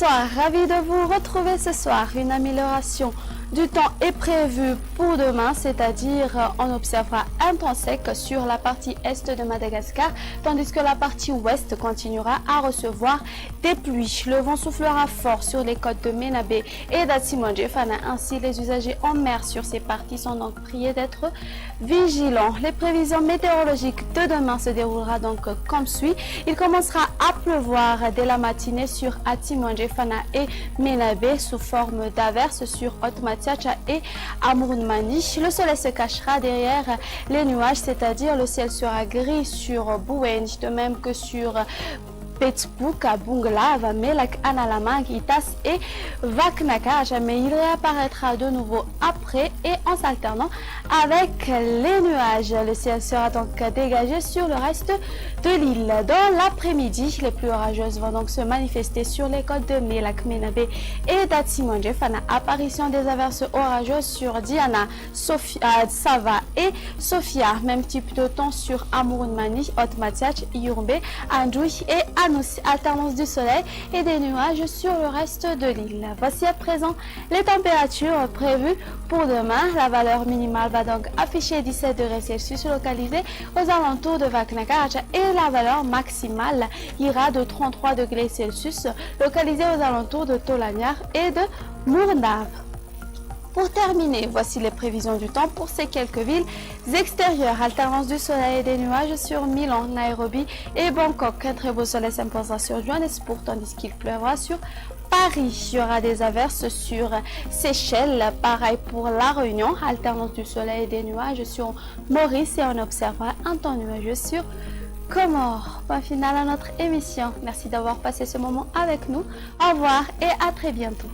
Bonsoir, ravi de vous retrouver ce soir. Une amélioration du temps est prévue pour demain, c'est-à-dire on observera un temps sec sur la partie est de Madagascar, tandis que la partie ouest continuera à recevoir des pluies. Le vent soufflera fort sur les côtes de Menabé et d'Atsimandjefana. Ainsi, les usagers en mer sur ces parties sont donc priés d'être vigilants. Les prévisions météorologiques de demain se déroulera donc comme suit. Il commencera à pleuvoir dès la matinée sur Atsimandjefana et Menabé sous forme d'averses sur Otmatiacha et Amourmani. Le soleil se cachera derrière les nuages, c'est-à-dire le ciel sera gris sur Bouenj, de même que sur Petspouk, Bungla, Vamelak, Analamang, Itas et Vaknakaja, mais il réapparaîtra de nouveau après et en s'alternant avec les nuages. Le ciel sera donc dégagé sur le reste de l'île. Dans l'après-midi, les pluies orageuses vont donc se manifester sur les côtes de Melak, Menabé et d'Atsimandjefana. Apparition des averses orageuses sur Diana, Sava et Sofia. Même type de temps sur Amourmani, Otmatiach, Iurbe, Andouy et alternance du soleil et des nuages sur le reste de l'île. Voici à présent les températures prévues pour demain. La valeur minimale va donc afficher 17 degrés Celsius localisée aux alentours de Vaknakaja et la valeur maximale ira de 33 degrés Celsius localisée aux alentours de Tolagnar et de Mournav. Pour terminer, voici les prévisions du temps pour ces quelques villes extérieures. Alternance du soleil et des nuages sur Milan, Nairobi et Bangkok. Un très beau soleil s'imposera sur Johannesburg, tandis qu'il pleuvra sur Paris. Il y aura des averses sur Seychelles. Pareil pour La Réunion. Alternance du soleil et des nuages sur Maurice et on observera un temps nuageux sur Comores. Point final à notre émission. Merci d'avoir passé ce moment avec nous. Au revoir et à très bientôt.